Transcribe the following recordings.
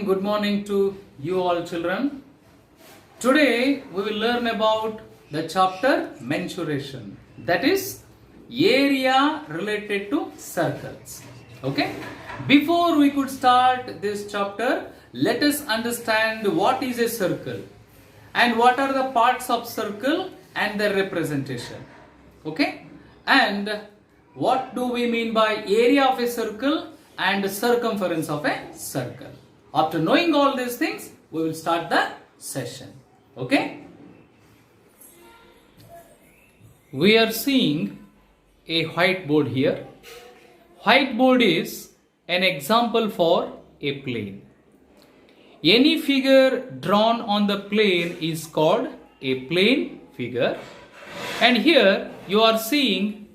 good morning to you all children. Today we will learn about the chapter mensuration, that is area related to circles. Okay, before we could start this chapter, let us understand what is a circle and what are the parts of circle and their representation. Okay, and what do we mean by area of a circle and circumference of a circle. After knowing all these things, we will start the session. Okay, we are seeing a whiteboard here. Whiteboard is an example for a plane. Any figure drawn on the plane is called a plane figure, and here you are seeing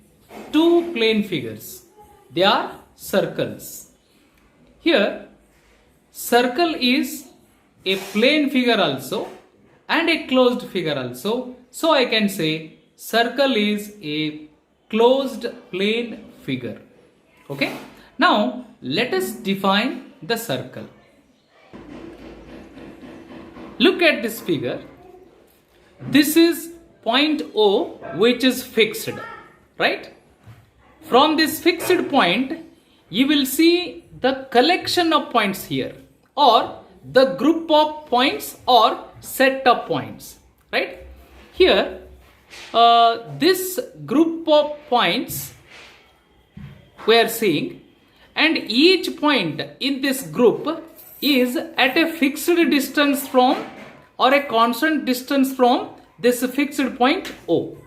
two plane figures. They are circles. Here circle is a plane figure also and a closed figure also. So I can say circle is a closed plane figure. Okay. Now let us define the circle. Look at this figure. This is point O, which is fixed, right? From this fixed point, you will see the collection of points here, or the group of points or set of points, right? Here, this group of points we are seeing, and each point in this group is at a fixed distance from or a constant distance from this fixed point O.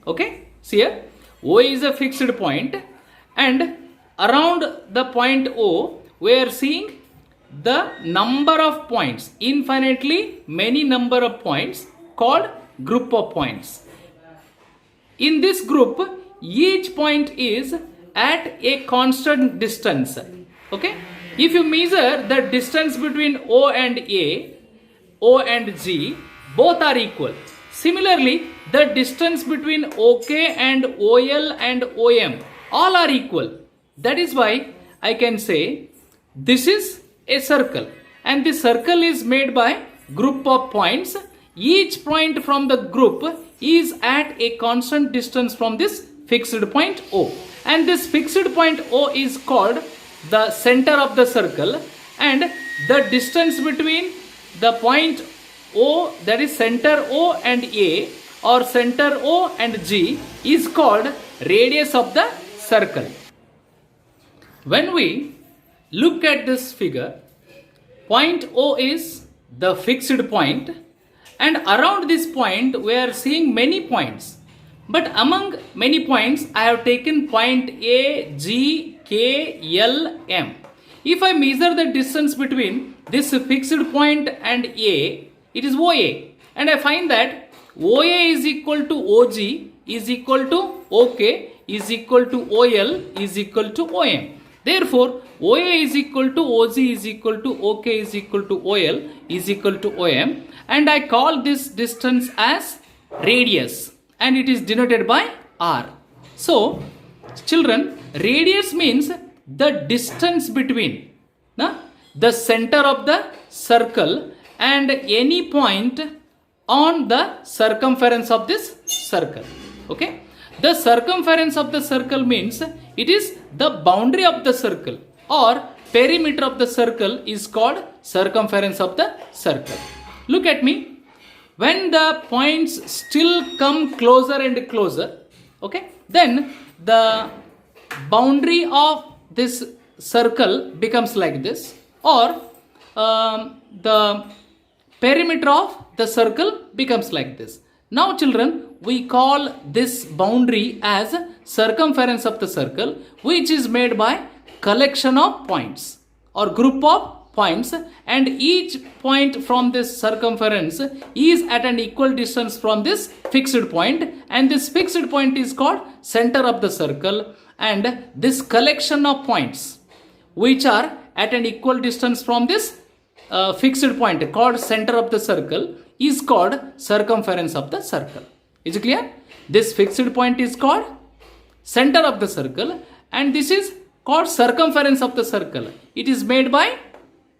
Okay, see here, O is a fixed point, and around the point O we are seeing the number of points, infinitely many number of points, called group of points. In this group, each point is at a constant distance. Okay, if you measure the distance between O and A, O and G, both are equal. Similarly, the distance between OK and OL and OM, all are equal. That is why I can say this is a circle, and the circle is made by group of points. Each point from the group is at a constant distance from this fixed point O, and this fixed point O is called the center of the circle, and the distance between the point O, that is center O and A, or center O and G, is called radius of the circle. When we look at this figure, point O is the fixed point, and around this point we are seeing many points. But among many points, I have taken point A, G, K, L, M. If I measure the distance between this fixed point and A, it is OA, and I find that OA is equal to OG is equal to OK is equal to OL is equal to OM. Therefore, OA is equal to OG is equal to OK is equal to OL is equal to OM, and I call this distance as radius, and it is denoted by R. So, children, radius means the distance between the center of the circle and any point on the circumference of this circle. Okay, the circumference of the circle means it is the boundary of the circle, or perimeter of the circle is called circumference of the circle. Look at me. When the points still come closer and closer, okay, then the boundary of this circle becomes like this, or the perimeter of the circle becomes like this. Now children, we call this boundary as circumference of the circle, which is made by collection of points or group of points, and each point from this circumference is at an equal distance from this fixed point, and this fixed point is called center of the circle, and this collection of points which are at an equal distance from this fixed point called center of the circle is called circumference of the circle. Is it clear? This fixed point is called center of the circle, and this is called circumference of the circle. It is made by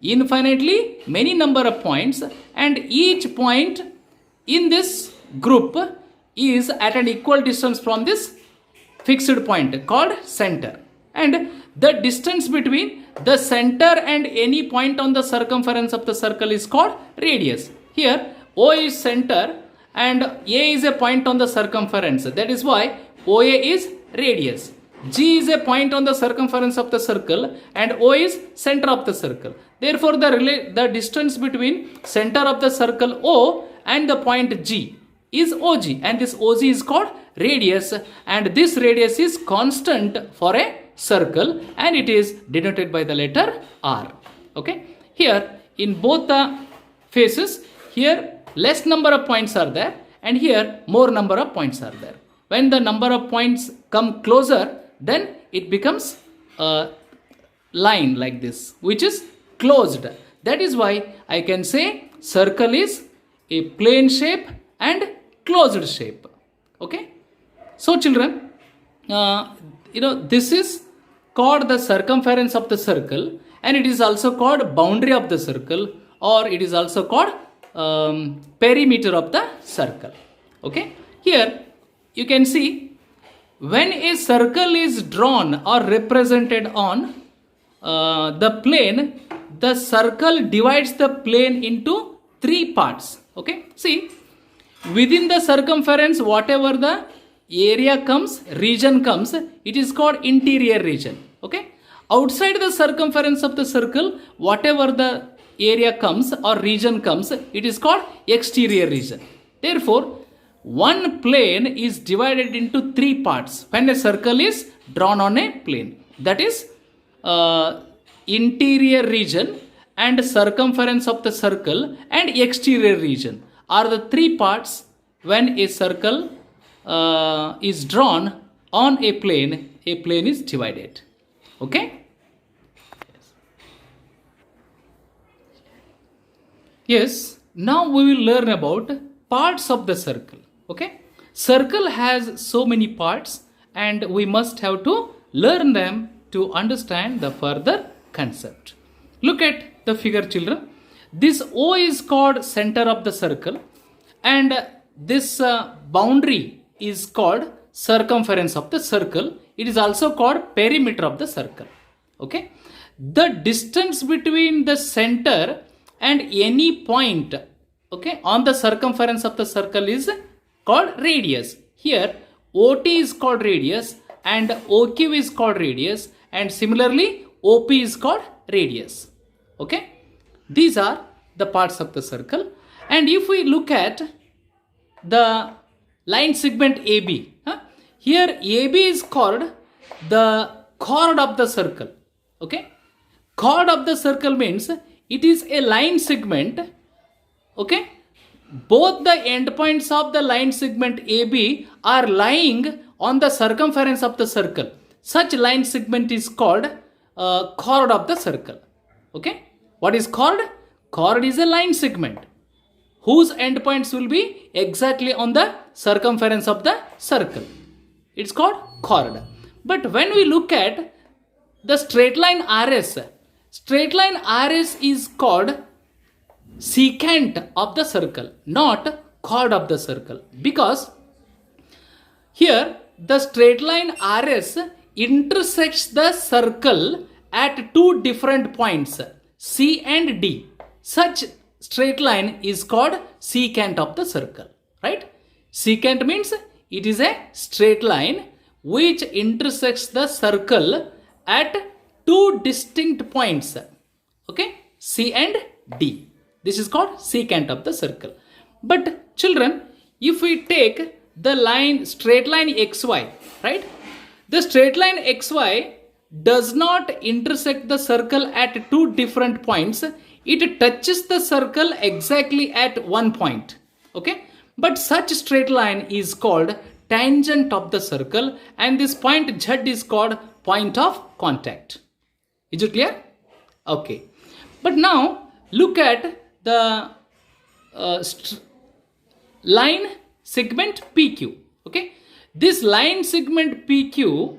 infinitely many number of points, and each point in this group is at an equal distance from this fixed point called center, and the distance between the center and any point on the circumference of the circle is called radius. Here O is center and A is a point on the circumference, that is why OA is radius. G is a point on the circumference of the circle and O is center of the circle. Therefore, the distance between center of the circle O and the point G is OG, and this OG is called radius, and this radius is constant for a circle and it is denoted by the letter R. Okay. Here in both the faces, here less number of points are there and here more number of points are there. When the number of points come closer, then it becomes a line like this, which is closed. That is why I can say circle is a plane shape and closed shape. Okay. So children, this is called the circumference of the circle, and it is also called boundary of the circle, or it is also called perimeter of the circle. Okay. Here you can see when a circle is drawn or represented on the plane, the circle divides the plane into three parts. Okay. See, within the circumference, whatever the area comes, region comes, it is called interior region. Okay. Outside the circumference of the circle, whatever the area comes or region comes, it is called exterior region. Therefore, one plane is divided into three parts when a circle is drawn on a plane. That is interior region and circumference of the circle and exterior region are the three parts when a circle is drawn on a plane is divided. Okay. Yes, now we will learn about parts of the circle. Okay. Circle has so many parts and we must have to learn them to understand the further concept. Look at the figure, children. This O is called center of the circle and this boundary is called circumference of the circle. It is also called perimeter of the circle. Okay. The distance between the center and any point, okay, on the circumference of the circle is called radius. Here OT is called radius and OQ is called radius, and similarly OP is called radius. Okay. These are the parts of the circle. And if we look at the line segment AB, here AB is called the chord of the circle. Okay. Chord of the circle means it is a line segment. Okay. Both the endpoints of the line segment AB are lying on the circumference of the circle. Such line segment is called chord of the circle. Okay. What is chord? Chord is a line segment whose endpoints will be exactly on the circumference of the circle. It's called chord. But when we look at the straight line RS is called secant of the circle, not chord of the circle, because here the straight line RS intersects the circle at two different points, C and D. Such straight line is called secant of the circle, right? Secant means it is a straight line which intersects the circle at two distinct points, okay, C and D. This is called secant of the circle. But children, if we take the straight line XY, right? The straight line XY does not intersect the circle at two different points. It touches the circle exactly at one point. Okay. But such straight line is called tangent of the circle, and this point Z is called point of contact. Is it clear? Okay. But now look at the line segment PQ. Okay. This line segment PQ,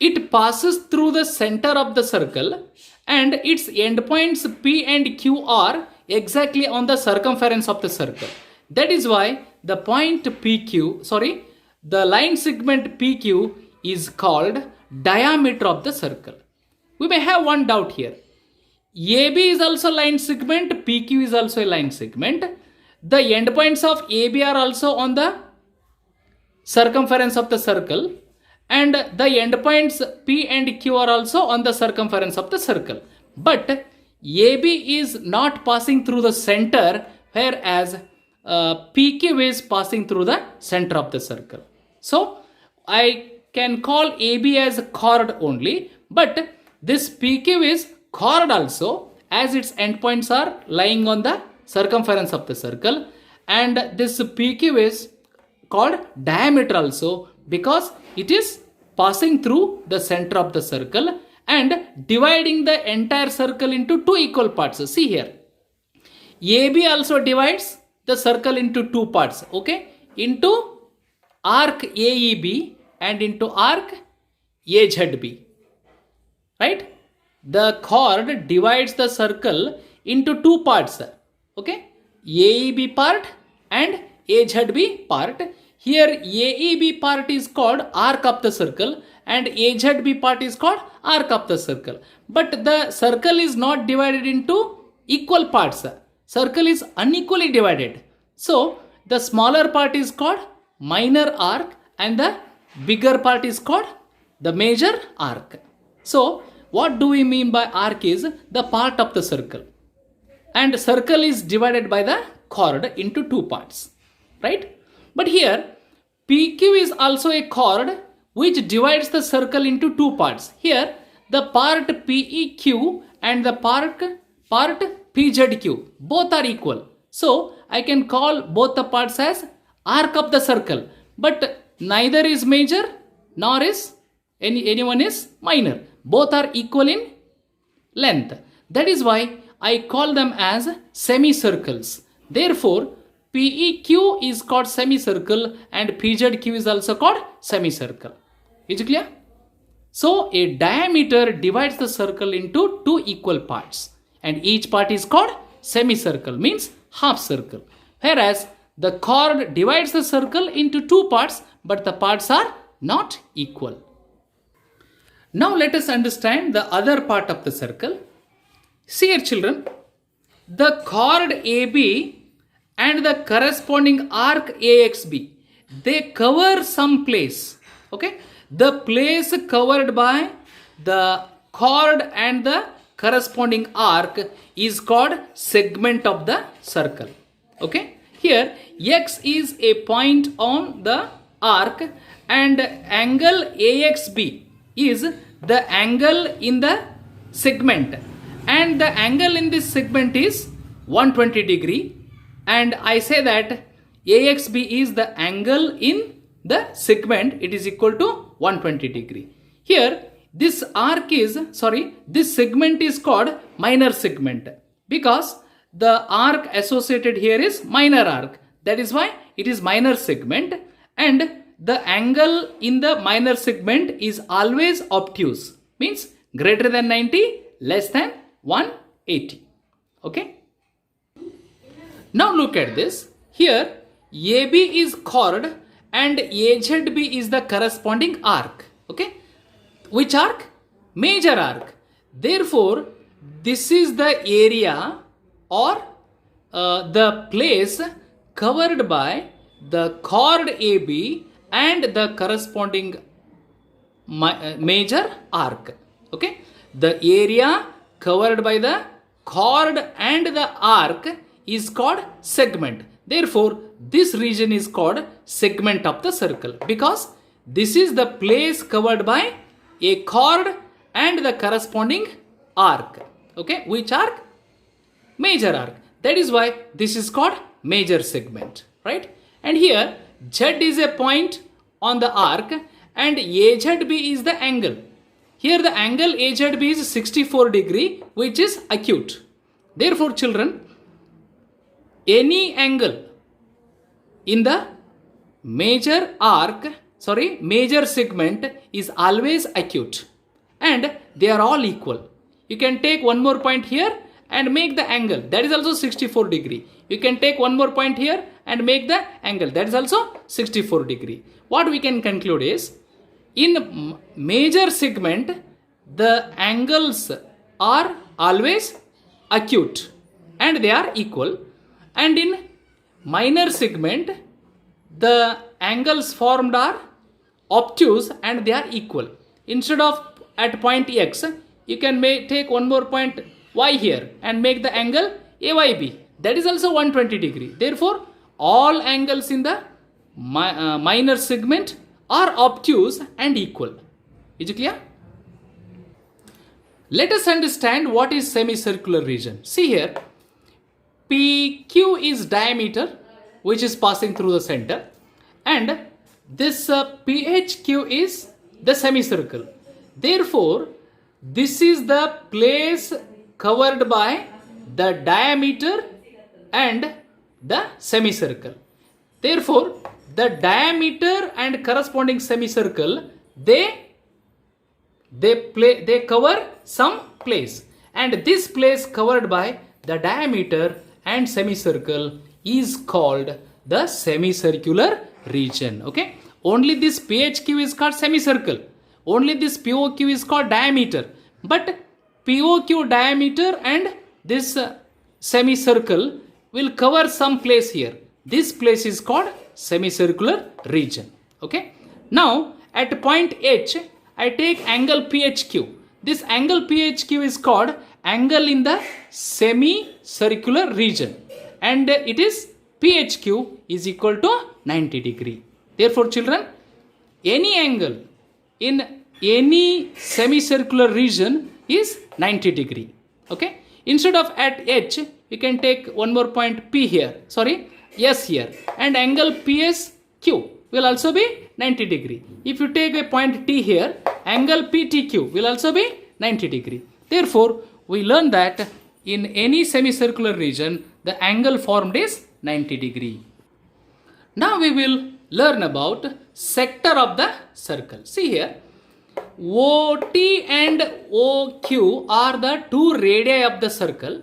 it passes through the center of the circle and its endpoints P and Q are exactly on the circumference of the circle. That is why the point PQ, the line segment PQ is called diameter of the circle. We may have one doubt here. AB is also line segment, PQ is also a line segment. The endpoints of AB are also on the circumference of the circle, and the endpoints P and Q are also on the circumference of the circle. But AB is not passing through the center, whereas PQ is passing through the center of the circle. So I can call AB as chord only, but this PQ is chord also, as its endpoints are lying on the circumference of the circle, and this PQ is called diameter also because it is passing through the center of the circle and dividing the entire circle into two equal parts. See here, AB also divides the circle into two parts, okay, into arc AEB and into arc AZB, right? The chord divides the circle into two parts, okay, AEB part and AZB part. Here AEB part is called arc of the circle and AZB part is called arc of the circle. But the circle is not divided into equal parts. Circle is unequally divided. So the smaller part is called minor arc and the bigger part is called the major arc. So what do we mean by arc is the part of the circle, and circle is divided by the chord into two parts, right? But here PQ is also a chord which divides the circle into two parts. Here the part PEQ and the part PZQ both are equal. So I can call both the parts as arc of the circle, but neither is major nor is anyone is minor. Both are equal in length. That is why I call them as semicircles. Therefore, PEQ is called semicircle and PZQ is also called semicircle. Is it clear? So, a diameter divides the circle into two equal parts and each part is called semicircle, means half circle. Whereas, the chord divides the circle into two parts, but the parts are not equal. Now let us understand the other part of the circle. See here children, the chord AB and the corresponding arc AXB, they cover some place, okay? The place covered by the chord and the corresponding arc is called segment of the circle, okay? Here X is a point on the arc and angle AXB is the angle in the segment, and the angle in this segment is 120 degree, and I say that AXB is the angle in the segment, it is equal to 120 degree. Here this this segment is called minor segment because the arc associated here is minor arc, that is why it is minor segment, and the angle in the minor segment is always obtuse, means greater than 90, less than 180, okay? Now look at this. Here AB is chord and AZB is the corresponding arc, okay? Which arc? Major arc. Therefore, this is the area or the place covered by the chord AB and the corresponding major arc, okay? The area covered by the chord and the arc is called segment. Therefore, this region is called segment of the circle because this is the place covered by a chord and the corresponding arc, okay? Which arc? Major arc. That is why this is called major segment, right? And here Z is a point on the arc and AZB is the angle. Here the angle AZB is 64 degree, which is acute. Therefore children, any angle in the major segment is always acute and they are all equal. you can take one more point here and make the angle, that is also 64 degree. You can take one more point here and make the angle, that is also 64 degree. What we can conclude is, in major segment, the angles are always acute and they are equal, and in minor segment, the angles formed are obtuse and they are equal. Instead of at point X, you can take one more point Y here and make the angle AYB, that is also 120 degree. Therefore, all angles in the minor segment are obtuse and equal. Is it clear? Let us understand what is semicircular region. See here, PQ is diameter which is passing through the center, and this PHQ is the semicircle. Therefore, this is the place covered by the diameter and the semicircle. Therefore, the diameter and corresponding semicircle, they cover some place, and this place covered by the diameter and semicircle is called the semicircular region. Okay, only this PHQ is called semicircle, only this POQ is called diameter, but POQ diameter and this semicircle will cover some place here. This place is called semicircular region. Okay, now at point H, I take angle PHQ. This angle PHQ is called angle in the semicircular region, and it is PHQ is equal to 90 degree. Therefore, children, any angle in any semicircular region is 90 degree. Okay, instead of at H, you can take one more point P here, S here, and angle PSQ will also be 90 degree. If you take a point T here, angle PTQ will also be 90 degree. Therefore, we learn that in any semicircular region, the angle formed is 90 degree. Now we will learn about sector of the circle. See here, OT and OQ are the two radii of the circle,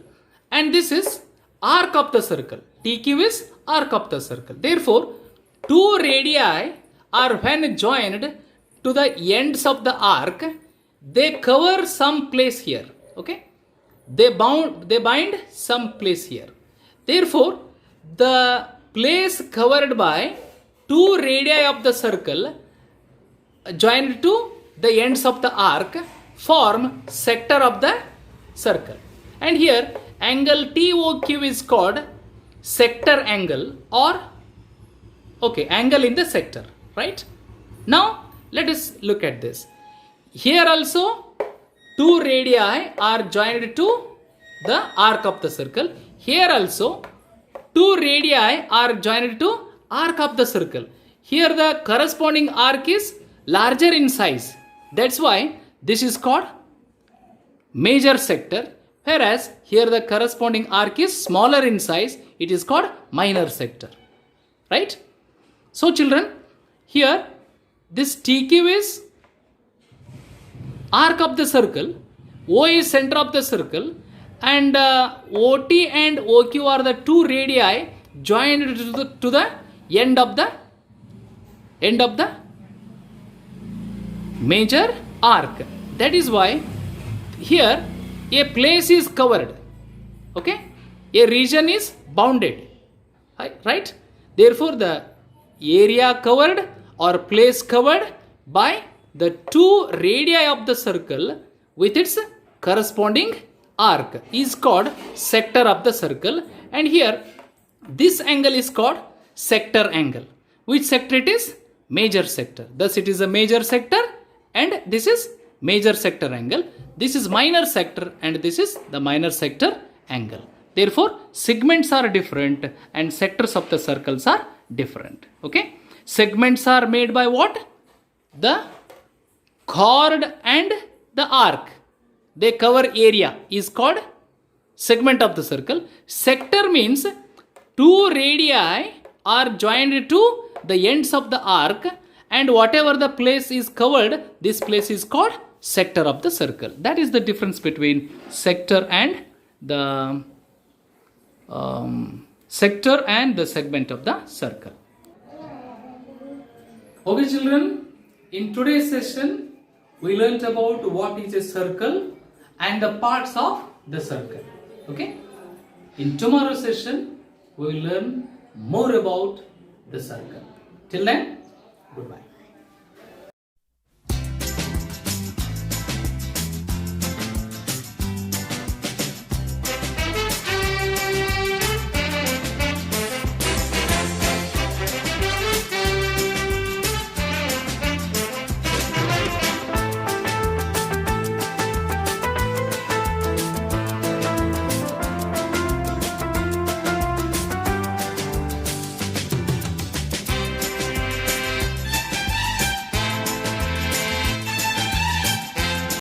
and this is arc of the circle. TQ is arc of the circle. Therefore, two radii are when joined to the ends of the arc, they cover some place here. Okay, they bind some place here. Therefore, the place covered by two radii of the circle joined to the ends of the arc form sector of the circle. And here angle TOQ is called sector angle, or angle in the sector, right? Now let us look at this. Here also two radii are joined to the arc of the circle. Here also two radii are joined to arc of the circle. Here the corresponding arc is larger in size. That's why this is called major sector, whereas here the corresponding arc is smaller in size. It is called minor sector, right? So children, here this TQ is arc of the circle, O is center of the circle, and OT and OQ are the two radii joined to the end of the major arc. That is why here a place is covered. Okay, a region is bounded, right? Therefore, the area covered or place covered by the two radii of the circle with its corresponding arc is called sector of the circle. And here this angle is called sector angle. Which sector it is? Major sector. Thus it is a major sector, and this is major sector angle. This is minor sector, and this is the minor sector angle. Therefore, segments are different and sectors of the circles are different. Okay, segments are made by what? The chord and the arc. They cover area is called segment of the circle. Sector means two radii are joined to the ends of the arc, and whatever the place is covered, this place is called sector of the circle. That is the difference between sector and the segment of the circle. Okay children, in today's session we learnt about what is a circle and the parts of the circle. Okay, in tomorrow's session we will learn more about the circle. Till then, goodbye.